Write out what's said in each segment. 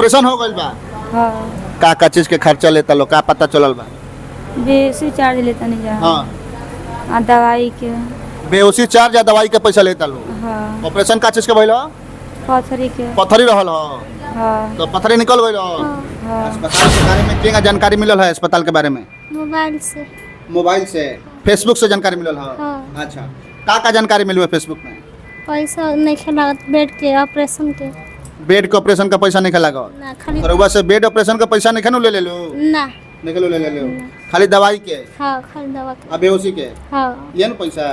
Operation हो गइल बा? हाँ का चीज के खर्चा लेता लो, का पता चलल बा? बेसी चार्ज लेता नहीं जा। हाँ दवाई के। बेहोशी चार्ज या दवाई के पैसा लेता लो। हाँ ऑपरेशन का चीज के भइल हो? पथरी के। पथरी रहल हो हाँ तो पथरी निकल गइल हो। हाँ अस्पताल के बारे में क्या जानकारी मिलल है? अस्पताल के बारे में मोबाइल से। मोबाइल से, फेसबुक से जानकारी मिलल है? हाँ। अच्छा, का जानकारी मिलल है फेसबुक में? पैसा नहीं खेला बेड के ऑपरेशन के। बेड के ऑपरेशन का पैसा नहीं लागल? ना खाली रउआ से बेड ऑपरेशन का पैसा नहीं ले लो? ना नहीं ले लो, खाली दवाई के हाँ खाली दवा के। आ बेहोशी के हाँ ये न पैसा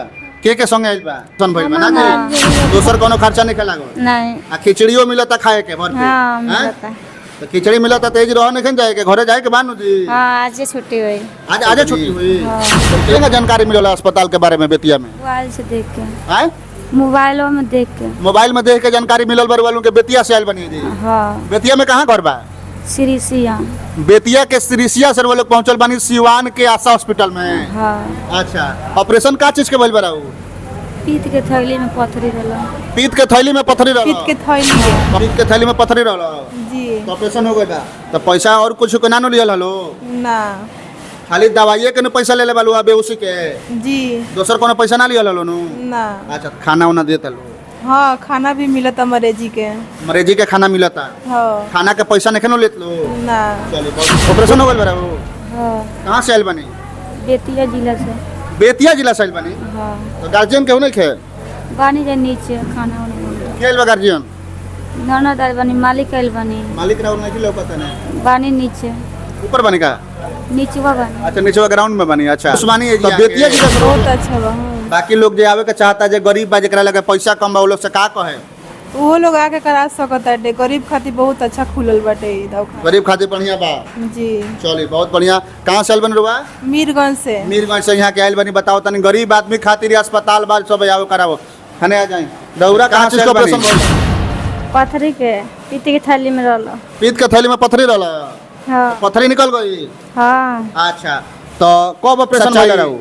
के संगे आइल बा? सन भइल बा ना जी? दोसर कोनो खर्चा नहीं लागल? नहीं। आ खिचड़ियो मिलता खाए के भर पेट? हाँ हैं? मिलता है। तो खिचड़ी मिलता तेज रह नहीं जाए के घरे जाए के बानू जी? हाँ आज छुट्टी हुई। आज छुट्टी हुई। हाँ। तो के जानकारी मिलल है अस्पताल के बारे में बेतिया में? मोबाइल से देख के। हैं? मोबाइलों में देख के। मोबाइल में देख के जानकारी मिलल बर वालों के बेतिया से आइल बनी जी? हाँ बेतिया में कहाँ घर बा? सिरिसिया। बेतिया के सिरिसिया से वो लोग पहुंचल बानी सिवान के आशा हॉस्पिटल में। हाँ अच्छा, ऑपरेशन का चीज के भइल बा? पीत के थैली में पथरी रहला। पीत के थैली में पथरी रहल? पीत के थैली में। पीत के थैली में पथरी रहल जी तो ऑपरेशन हो गइल बा? तो पैसा और कुछ के ना नो लियल हलो? ना खाली दवाइये के न पैसा ले ले बालू बेहोशी के? जी दोसर कोनो पैसा ना लियल हलो नु? ना। अच्छा, खाना उना देता लो? हाँ खाना भी मिलता मरेजी के। मरीजी के खाना मिलता? हाँ खाना के पैसा नहीं लेत लो? ना। चलिए, ऑपरेशन हो गइल बा? हाँ कहाँ से आइल बनी? बेतिया जिला से। बेतिया जिला से आइल बनी? हाँ तो गार्जियन केहू नहीं खे? बानी जे नीचे खाना वाना। के आइल बा गार्जियन? ननद आइल बानी, मालिक आइल बानी। मालिक राउर नहीं लौकता नहीं? बानी नीचे। ऊपर बनी का? नीचवा बानी। अच्छा, नीचे ग्राउंड में बनी। अच्छा, उस्मानी तो बेतिया जिला से बहुत अच्छा बा। हाँ। बाकी लोग जे आवे के चाहता जे गरीब बा जेकरा लगे पैसा कम बा वो लोग से का कहे? वो लोग आके करा सकता है। गरीब खातिर बहुत अच्छा खुलल बाटे ई दवाखाना। गरीब खातिर बढ़िया बा। जी चलिए, बहुत बढ़िया। कहाँ से आइल बनी रुआ? मीरगंज से। मीरगंज से यहाँ के आइल बनी। बताओ तनी गरीब आदमी खातिर अस्पताल बा सब आओ कराओ हने आ जाए। दौरा कहाँ से ऑपरेशन भइल? पथरी के पीत के थैली में रहला। पीत के थैली में पथरी रहल? हाँ पथरी निकल गई? हाँ अच्छा, तो कब ऑपरेशन भइल रहू?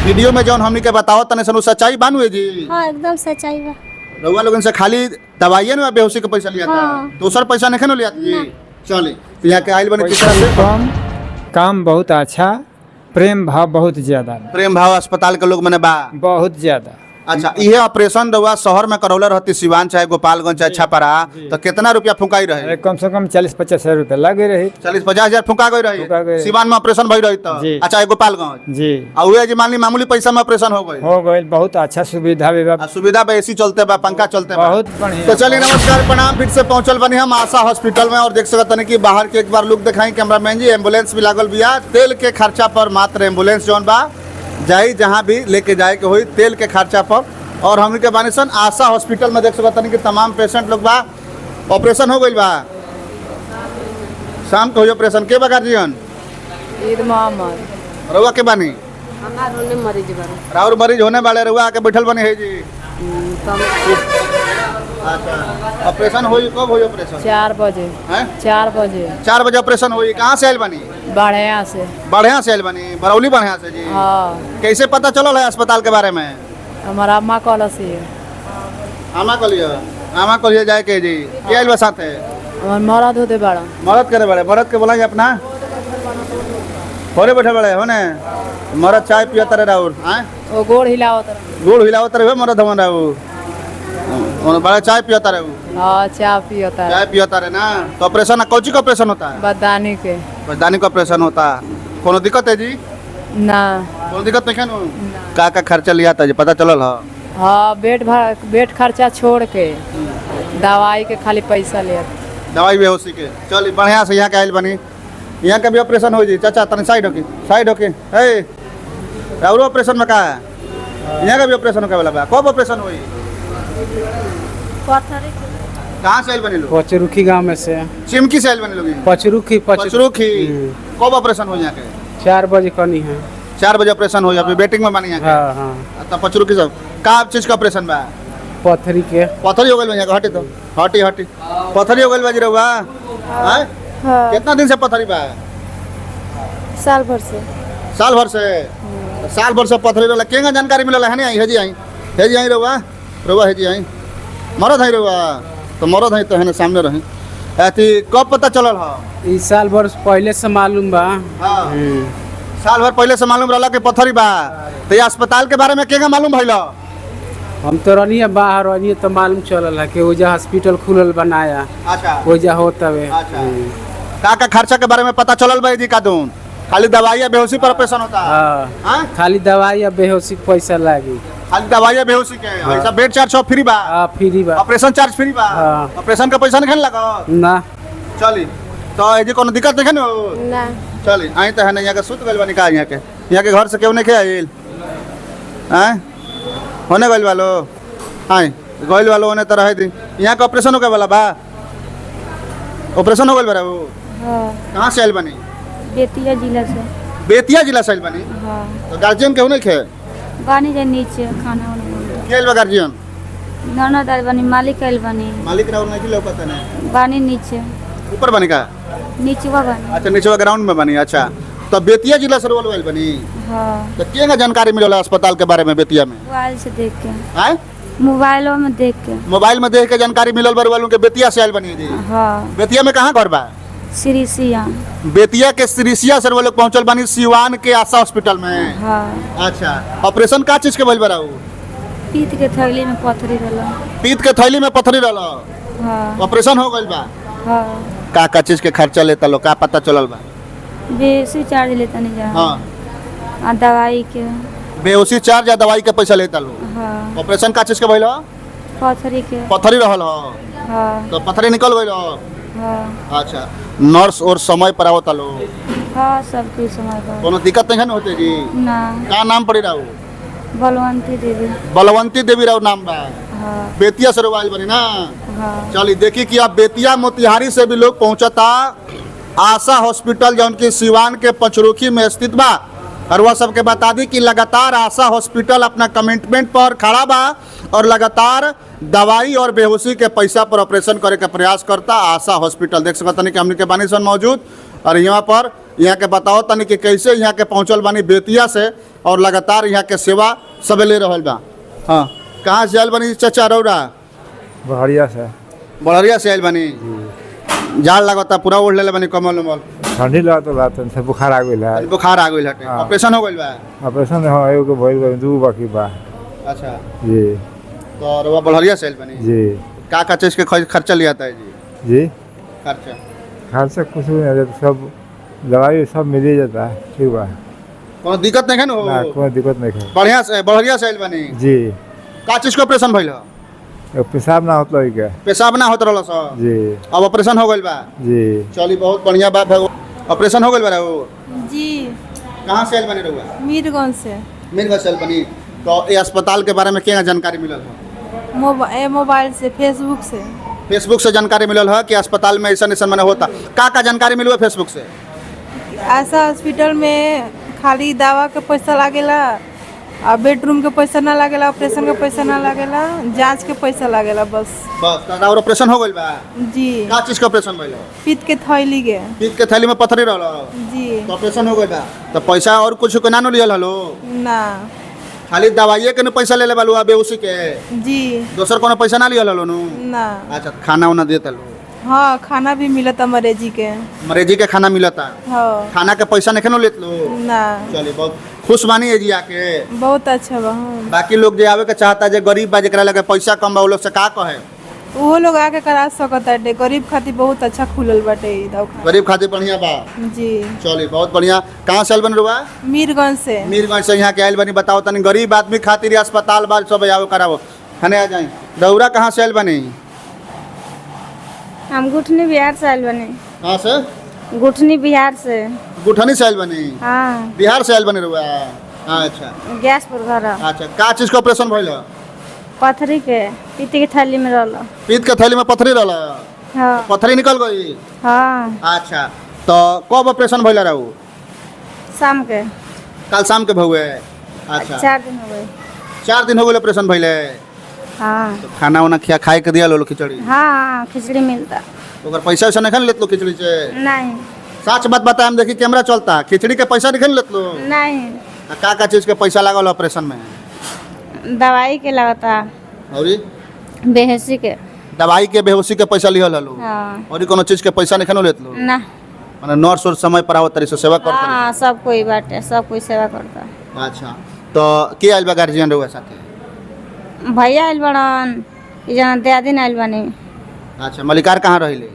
वीडियो में जौन हमनी के बताओ तने सनु सच्चाई बानू है जी? हाँ एकदम सच्चाई बा। रउआ लोगन से खाली दवाइये में बेहोशी के पैसा लिया था? हाँ। दूसर पैसा नहीं लिया जी? चलिए, तो यहाँ के आइल बनी किस तरह से? कम, काम बहुत अच्छा, प्रेम भाव बहुत ज्यादा, प्रेम भाव अस्पताल के लोग मने बा बहुत ज्यादा। अच्छा, ये ऑपरेशन रउआ शहर में करौले रहती सिवान चाहे गोपालगंज चाहे छपरा तो कितना रुपया फुकाई रहे? अरे कम से कम 40-50 हजार रुपया लगे रही। 40-50 हजार फुका गई फुका गई रही रही। सिवान में ऑपरेशन भई रही तो? जी। अच्छा, गोपालगंज जी और उहे जी मान ली मामूली पैसा में ऑपरेशन हो गई? हो गई, बहुत अच्छा सुविधा भी बा, सुविधा बा, एसी चलते बा, पंखा चलते बा। बहुत बढ़िया। तो चलिए, नमस्कार प्रणाम। फिर से पहुंचल बनी हम आशा हॉस्पिटल में और देख सकते हैं कि बाहर के एक बार लुक दिखाई कैमरामैन जी। एम्बुलेंस भी लागल बिया। तेल के खर्चा पर मात्र एम्बुलेंस जौन बा जाई जहाँ भी लेके जाए के हुई तेल के खर्चा पर। और हम के बानी सन आशा हॉस्पिटल में देख सकते हैं कि तमाम पेशेंट लोग बा। ऑपरेशन हो गई बा, शाम को हुई ऑपरेशन। के बा गार्जियन? ईद मोहम्मद। रउआ के बानी? हमार होने मरीज बा। राउर मरीज होने वाले रउआ आके बैठल बनी है जी? अच्छा, ऑपरेशन हुई कब हुई ऑपरेशन? 4 बजे। हैं? 4 बजे 4 बजे ऑपरेशन हुई। कहाँ से आइल बनी? बढ़िया से। बढ़िया से आइल बनी? बरौली बढ़िया से जी? हाँ कैसे पता चलल है अस्पताल के बारे में? हमारा अम्मा कॉल से। आमा कलियो जाए के जी? के आइल बा साथे? हमार मरद होते बड़ा। मरद करे बड़े? मरद के बोलाई अपना होरे बैठे बड़े हो ने? मरद चाय पिया तारे राउर? हैं? वो गोड़ हिलावत। गुड़ हिलावत रहे मरद हमन राउ? बड़ा चाय पिया तारे? हाँ चाय पियता है। चाय पिया तारे ना? तो ऑपरेशन कौची का ऑपरेशन होता है? बदानी के। बदानी का ऑपरेशन होता है। कोनो दिक्कत है जी? ना। कोनो दिक्कत नहीं है? का खर्चा लिया था जी पता चलल है? हाँ बेड खर्चा छोड़ के दवाई के खाली पैसा लिया। दवाई बेहोशी के। चलिए, बढ़िया से यहाँ के आइल बनी। यहाँ का भी ऑपरेशन हो जी? चाचा तनी साइड होके, साइड होके। हे और ऑपरेशन में का है? यहाँ का भी ऑपरेशन होके वाला बा। कब ऑपरेशन हुई? पथरी कहाँ से आइल बनी लोग? पचरुखी गांव में से। चिमकी से आइल बनी लोग? पचरुखी पचरुखी। कब ऑपरेशन हुई यहाँ के? 4 बजे कनी है। 4 बजे ऑपरेशन हो अभी वेटिंग में बनी यहाँ के? हाँ हाँ। तो पचरुखी सब का चीज का ऑपरेशन बा? पथरी के। पथरी हो गई यहाँ के? हटी तो हटी पथरी हो गई बा जी रउआ? हैं? हाँ कितना दिन से पथरी बा? साल भर से। साल भर से? साल भर से पथरी रहला। केंगा जानकारी मिलल है? नहीं हेजी आई रउआ? रउआ हेजी आई मरद है रउआ? तो मरद है तो है सामने रही। अथी कब पता चलल ह इस साल भर पहले से मालूम बा। हाँ साल भर पहले से मालूम रहला कि पत्थरी बा। तो ये अस्पताल के बारे में केगा मालूम भइल? हम तो रहनी बाहर रहनी तो मालूम चलल है कि ओजा हॉस्पिटल खुलल बनाया अच्छा ओजा होता है। अच्छा का खर्चा के बारे में पता चलल बा? जी का दून खाली दवाई या बेहोशी पर ऑपरेशन होता है? हाँ हाँ? खाली दवाई या बेहोशी के पैसा लागी। खाली दवाई या बेहोशी के ऐसा बेड चार्ज सब फ्री बा? हाँ फ्री बा। ऑपरेशन चार्ज फ्री बा? हाँ। ऑपरेशन का पैसा नहीं लगा? ना चली तो ये कोनो दिक्कत नहीं न हो? ना चली आई तो है नहीं यहाँ के सुत गइल बानी का यहाँ के घर से क्यों नहीं आइल हैं होने गइल वालो आई गइल वालो होने तरह दी यहाँ का ऑपरेशन हो गए वाला बा? ऑपरेशन हो गइल बा वो? हाँ कहाँ से आइल बानी? बेतिया जिला से। बेतिया जिला से आइल बानी? हाँ तो गार्जियन केहू नहीं खे? बानी जे नीचे खाना वाना के आइल बा गार्जियन? ननद आइल बानी, मालिक आइल बानी। मालिक राउर नहीं लौकत है? बानी नीचे, ऊपर बानी का? नीचवा बानी। अच्छा नीचे ग्राउंड में बानी। अच्छा तो बेतिया जिला से रोल आइल बानी? हाँ तो केगा जानकारी मिलल अस्पताल के बारे में बेतिया में? मोबाइल से देख के, हैं मोबाइलों में देख के। मोबाइल में देख के जानकारी मिलल बार वालों के बेतिया से आइल बानी जी? हाँ बेतिया में कहाँ घर बा? सिरिसिया। बेतिया के सिरिसिया से वो लोग पहुंचल बानी सिवान के आशा हॉस्पिटल में। हाँ अच्छा ऑपरेशन का चीज के भइल बा? पीत के थैली में पथरी रहला। पीत के थैली में पथरी रहल? हाँ ऑपरेशन हो गइल बा? हाँ का चीज के खर्चा लेता लो का पता चलल बा? बेसी चार्ज लेता नहीं जा। हाँ दवाई के। बेहोशी चार्ज या दवाई के पैसा लेता लो? हाँ ऑपरेशन का चीज के भइल? पथरी के। पथरी रहल ह हाँ तो पथरी निकल गइल? हाँ अच्छा नर्स और समय पर आवता लो? हाँ सब कुछ समय पर। कोनो दिक्कत नहीं होते जी? ना का नाम पड़ी रहू? बलवंती दीदी। बलवंती देवी राव नाम बा? हाँ बेतिया से रोवाइल बनी ना? हाँ चलिए देखिए कि आप बेतिया मोतिहारी से भी लोग पहुंचता आशा हॉस्पिटल जो उनकी सिवान के पंचरुखी में स्थित बा। और वह सबके बता दी कि लगातार आशा हॉस्पिटल अपना कमिटमेंट पर खड़ा बा और लगातार दवाई और बेहोशी के पैसा पर ऑपरेशन करे का प्रयास करता आशा हॉस्पिटल। देख सकता नहीं कि हमने के बानी सन मौजूद और यहाँ पर यहाँ के बताओ तनी कि कैसे यहाँ के पहुँचल बानी बेतिया से और लगातार यहाँ के सेवा सब ले रहल बा। हाँ कहाँ से आयल बनी चाचा रौरा? बढ़िया से बड़रिया से आयल बनी? जाड़ लगता पूरा ओढ़ ले बनी कमल उमल? ठंडी लगता बा तनी बुखार आ गइल है। बुखार आ गइल हटे? हाँ। ऑपरेशन हो गइल बा? ऑपरेशन हो एगो भइल बा, दू बाकी बा। अच्छा जी तो रउआ बड़रिया से आयल बनी? जी का चीज के खर्चा लिया था जी? जी खर्चा खर्चा कुछ नहीं है, सब दवाई सब मिल ही जाता है। ठीक बा कोनो दिक्कत नहीं है ना, ना? कोई दिक्कत नहीं है। बढ़िया से बड़रिया से आयल बनी? जी का चीज के ऑपरेशन भइल? पेशाब ना होता है क्या? पेशाब ना होत रहल सर? जी अब ऑपरेशन हो गइल बा? जी चली बहुत बढ़िया बात है। ऑपरेशन हो गइल बा रहो? जी कहाँ से आयल बनी रउआ? मीरगंज से। मीरगंज से आयल बनी? तो ये अस्पताल के बारे में क्या जानकारी मिलल है? मोबाइल से, फेसबुक से। फेसबुक से जानकारी मिलल है कि अस्पताल में ऐसा ऐसा मैंने होता? का जानकारी मिलो है फेसबुक से? आशा हॉस्पिटल में खाली दवा के पैसा लागेला और बेडरूम के पैसा ना लागेला, ऑपरेशन के पैसा ना लागेला, जांच के पैसा लागेला बस। बस और ऑपरेशन हो गइल बा? जी का चीज का ऑपरेशन भइल? पीत के थैली के। पीत के थैली में पथरी रहल? जी तो ऑपरेशन हो गइल बा? तो पैसा और कुछ के ना नु लियल हलो? ना खाली दवाइए के न पैसा ले ले बालू बेहोशी के? जी दोसर कोनो पैसा ना लियल हलो नु? ना। अच्छा खाना उना देता लो? हाँ खाना भी मिलता मरेजी के। मरेजी के खाना मिलता? हाँ खाना के पैसा नहीं खेनो लेत लो? ना। चलिए बहुत खुश बानी है जी आके? बहुत अच्छा बा। हाँ। बाकी लोग जे आवे के चाहता जे गरीब बा जेकरा लगे पैसा कम बा वो लोग से का कहे? वो लोग आके करा सकता है। गरीब खातिर बहुत अच्छा खुलल बाटे ई दवाखाना। गरीब खातिर बढ़िया बा? जी चलिए बहुत बढ़िया। कहाँ से आयल बनी रुआ? मीरगंज से। मीरगंज से यहाँ के आयल बनी। बताओ तनी गरीब आदमी खातिर अस्पताल बाल सब आओ कराओ हने आ जाए। दौरा कहाँ से आयल बनी? हम गुठनी बिहार से आयल बनी। कहाँ से? गुठनी बिहार से। गुठनी से आयल बनी? हाँ बिहार से आयल बनी रुआ? अच्छा गैस पर घर। अच्छा का चीज का ऑपरेशन भइल? पथरी के, पीत के थाली में रहला। पीत के थैली में पथरी रहल? हाँ पथरी निकल गई? हाँ अच्छा तो कब ऑपरेशन भइल रहू? शाम के। कल शाम के भहुए? अच्छा 4 दिन हो गए। 4 दिन हो गए ऑपरेशन भइले? हाँ तो खाना उना खिया खाए के दिया लो खिचड़ी? हाँ खिचड़ी मिलता ओकर पैसा वैसा नहीं लेत लो खिचड़ी से? नहीं। सच बात बता हम देखी कैमरा चलता खिचड़ी के पैसा नहीं लेत लो? नहीं का चीज के पैसा लागल ऑपरेशन में? दवाई के लगता, और बेहोशी के। दवाई के बेहोशी के पैसा लिहल हलो हाँ और कोनो चीज के पैसा नहीं लेत लो ना माने नर्स और समय पर आवत तरी से सेवा करत हाँ सब कोई बाटे सब कोई सेवा करता अच्छा तो के आइल बा गार्जियन रहुआ साथे भैया आइल बड़न ई जना दियादिन आइल बानी अच्छा मलिकार कहाँ रहिले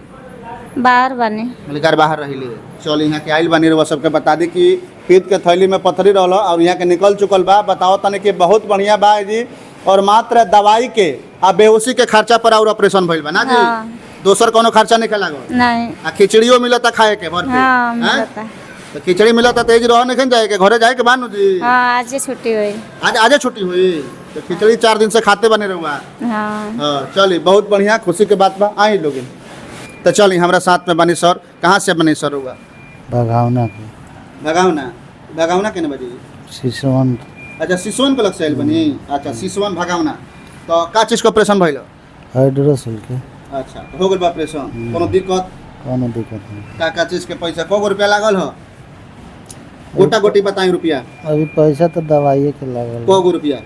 बाहर बानी मलिकार बाहर रहिले चल यहाँ के आइल बानी रहुआ सबके बता दी कि पीत के थैली में पथरी रहल और यहाँ के निकल चुकल बा बताओ तने कि बहुत बढ़िया बा जी और मात्र दवाई के आ बेहोशी के खर्चा पर और ऑपरेशन भइल बा ना जी हाँ। दोसर कोनो खर्चा नहीं लागल नहीं आ खिचड़ियो मिलता खाए के भर पेट हाँ हैं? मिलता तो खिचड़ी मिलता तेज रह नहीं जाए के घरे जाए के बानू जी हाँ आज ही छुट्टी हुई आज आजे छुट्टी हुई तो खिचड़ी 4 दिन से खाते बने रहुआ हाँ हाँ चलिए बहुत बढ़िया खुशी के बात बा आई लोग तो चलिए हमारा साथ में बनी सर कहाँ से बनी सर हुआ बघावना के भगावना भगावना के बजी शिशुवन अच्छा सिसवन के लग से आइल बनी अच्छा सिसवन भगावना तो का चीज का ऑपरेशन भइल हाइड्रोसिल के अच्छा तो हो गइल बा ऑपरेशन कोनो दिक्कत कोनो दिक्कत नहीं। का चीज के पैसा को रुपया लागल हो गोटा गोटी बताई रुपया अभी पैसा तो दवाइए के लागल को रुपया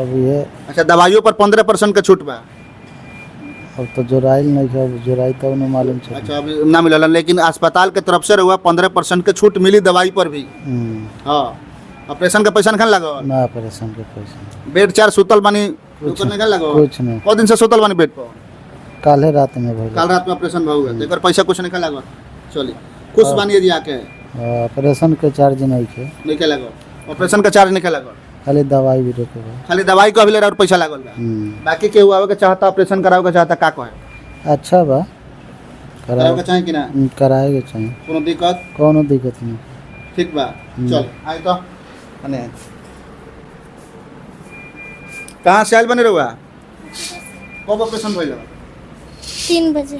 अब ये अच्छा दवाइयों पर 15% के छूट बा अब तो जोराइल नहीं है अब जोराई तो उन्हें मालूम चल अच्छा अभी ना मिलल लेकिन अस्पताल के तरफ से रहुआ 15% के छूट मिली दवाई पर भी हाँ ऑपरेशन का पैसा नहीं लागल ना ऑपरेशन के पैसा बेड चार सुतल बानी ऊपर नहीं लागल कुछ नहीं कौ दिन से सुतल बानी बेड पर काले रात में भइल कल रात में ऑपरेशन भाव गया एकर पैसा कुछ नहीं लागल चलिए खुश बानी जी आके ऑपरेशन के चार्ज नहीं थे नहीं लागल ऑपरेशन का चार्ज नहीं लागल खाली दवाई भी रोके बा। खाली दवाई को अभी ले और पैसा लागल बा बाकी के हुआ के चाहता ऑपरेशन करावे के चाहता का कहे अच्छा बा करावे के चाहे कि ना कराए के चाहिए कोनो दिक्कत कोनो दिक्कत नहीं ठीक बा चल आई तो अने कहाँ से आइल बने रहुआ कब ऑपरेशन भइल 3 बजे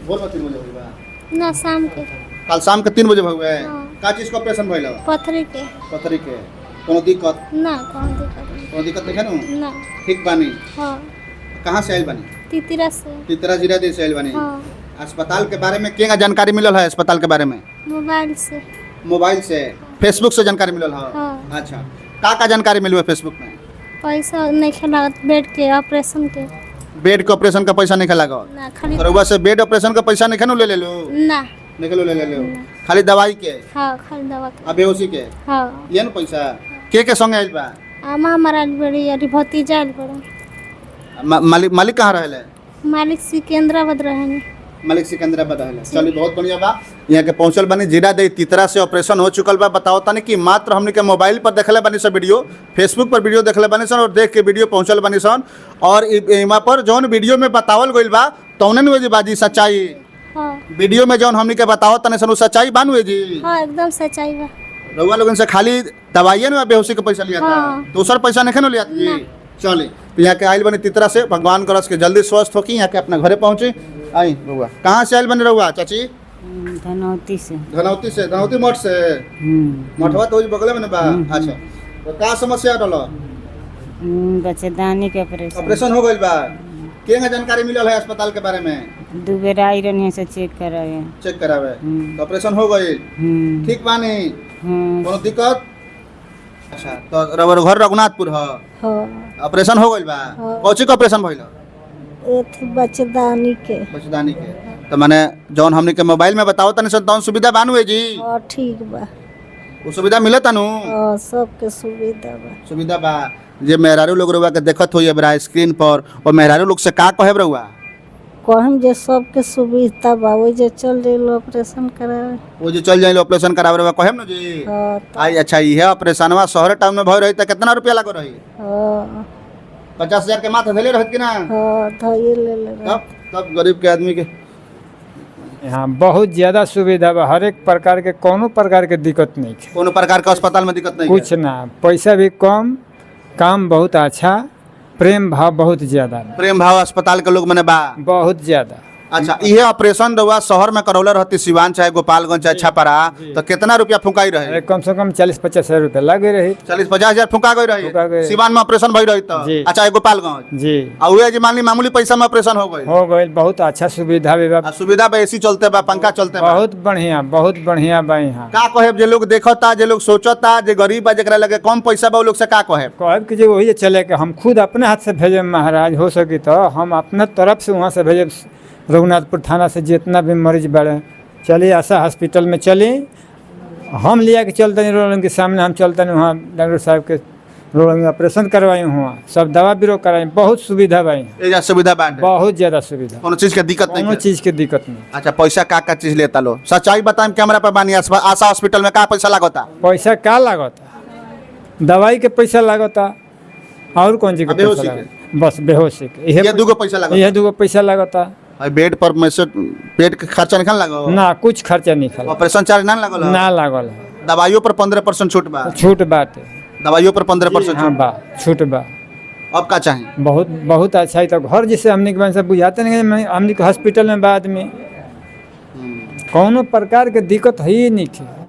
बोल 3 बजे भइल बा ना शाम के कल शाम के 3 बजे भइल हाँ। का चीज का ऑपरेशन भइल पथरी के पथरी के कोनो दिक्कत ना कौन दिक्कत नहीं कोनो दिक्कत नहीं है ना ठीक बानी हाँ कहाँ से आइल बानी तितरा से तितरा जिला दे से आइल बानी हाँ अस्पताल के बारे में क्या जानकारी मिलल है अस्पताल के बारे में मोबाइल से मोबाइल से फेसबुक से जानकारी मिलल है हाँ। अच्छा का जानकारी मिलल है फेसबुक में पैसा नहीं लागत बेड के ऑपरेशन के बेड के ऑपरेशन का पैसा नहीं लागल ना खाली रउआ से बेड ऑपरेशन का पैसा नहीं ले लो ना निकलो ले लो खाली दवाई के हाँ खाली दवा के आ बेहोशी के हाँ ये न पैसा के संगे आइल बा आमा हमारा बड़ी अरे भतीजा आइल बड़ा मालिक मालिक कहाँ रहले मालिक सिकंदराबाद रहेंगे मालिक सिकंदराबाद रहले चलिए बहुत बढ़िया बा यहाँ के पहुंचल बनी जीरा दे तितरा से ऑपरेशन हो चुकल बा बताओ तनी कि मात्र हमने के मोबाइल पर देखले बनी सन वीडियो फेसबुक पर वीडियो देखले बनी सन और देख के वीडियो पहुंचल बनी सन और इमा पर जौन वीडियो में बतावल गइल बा तौने नु जी बाजी सच्चाई हाँ वीडियो में जौन हमने के बताओ तने सन सच्चाई बानू जी हाँ एकदम सच्चाई बा रउआ लोगन से खाली दवाइए ना बेहोशी के पैसा लिया था हाँ। दूसर पैसा नहीं लिया था जी चलिए तो यहाँ के आइल बनी तितरा से भगवान करस के जल्दी स्वस्थ होकी यहाँ के अपना घरे पहुँचे आई रउआ कहाँ से आइल बनी रउआ चाची धनौती से धनौती मठ से मठवा तो बगल में बा अच्छा तो का समस्या रहल बच्चेदानी के ऑपरेशन ऑपरेशन हो गइल बा केंगा जानकारी मिलल है अस्पताल के बारे में 2 बेर आई रहनी से चेक करावे चेक करावे तो ऑपरेशन हो गइल ठीक बानी कोनो दिक्कत अच्छा तो रबर घर रघुनाथपुर ह हाँ ऑपरेशन हो गइल बा कौची का ऑपरेशन भइल बच्चेदानी के बचदानी के तो माने जौन हमने के मोबाइल में बताओ तने सन तौन सुविधा बानू है जी हाँ ठीक बा वो सुविधा मिलता नु हाँ सबके सुविधा बा सुविधा बा जे मेहरारू लोग रउआ के देखत होइए बड़ा स्क्रीन पर और मेहरारू लोग से का कहे रउआ कहम जे सबके सुविधा बा वो जे चल रही ऑपरेशन करावे वो जो चल जाइल ऑपरेशन करावे रउआ कहेम न जी हाँ आई अच्छा ये ऑपरेशनवा शहर टाउन में भय रही त कितना रुपया लागो रही हाँ 50,000 के माथा धैले रहत कि ना हाँ धइए ले ले तब गरीब के आदमी के यहाँ बहुत ज़्यादा सुविधा बा हर एक प्रकार के कोनो प्रकार के दिक्कत नहीं है कोनो प्रकार के अस्पताल में दिक्कत नहीं कुछ ना पैसा भी कम काम बहुत अच्छा प्रेम भाव बहुत ज़्यादा प्रेम भाव अस्पताल के लोग मने बा बहुत ज़्यादा अच्छा ये ऑपरेशन रहुआ शहर में करौले रहती सिवान चाहे गोपालगंज चाहे छपरा तो कितना रुपया फुकाई रहे अरे कम से कम 40-50 हज़ार रुपया लगे रही 40-50 हजार फुका गई फुका गई। रही सिवान में ऑपरेशन भई रही तो जी। अच्छा ये गोपालगंज जी और ये जी मान ली मामूली पैसा में ऑपरेशन हो गई हो गई। बहुत अच्छा सुविधा भी बा, आ सुविधा बा एसी चलते बा पंखा चलते बा बहुत बढ़िया बा यहाँ। का कहे जे लोग देखता जे लोग सोचता जे गरीब बा जेकरा लगे कम पैसा बा वो लोग से का कहे कहब कि जो वही चले के हम खुद अपने हाथ से भेजे महाराज, हो सकी तो हम अपने तरफ से वहाँ से भेजे रघुनाथपुर थाना से जितना भी मरीज बढ़े चलिए आशा हॉस्पिटल में चली, हम लिया के चलते नहीं रोड के सामने हम चलते नहीं वहाँ डॉक्टर साहब के रोड में ऑपरेशन करवाई हुआ सब दवा बीरो कराई, बहुत सुविधा भाई, एजा सुविधा बाटे बहुत ज़्यादा सुविधा, कोनो चीज के दिक्कत नहीं कोनो है। चीज़ की दिक्कत नहीं। अच्छा पैसा का चीज लेता लो सच्चाई बताएं कैमरा पर बानी आशा हॉस्पिटल में का पैसा लागता पैसा का लागता, दवाई के पैसा लागता और कौन चीज़ के बेहोशी पैसा लागता, बस बेहोशी के ये दूगो पैसा लागता यह दूगो पैसा लागता। बेड पर में से पेट के खर्चा निकल लागो ना कुछ खर्चा नहीं खा, ऑपरेशन चार्ज ना लागल ना लागल, दवाइयों पर 15% छूट बा छूट बात दवाइयों पर 15% हाँ छूट बा छूट बा। अब का चाहिए बहुत अच्छा है। तो घर जिसे हमने के बन सब बुझाते नहीं, हमने के हॉस्पिटल में बाद में कोनो प्रकार के दिक्कत है ही नहीं थी।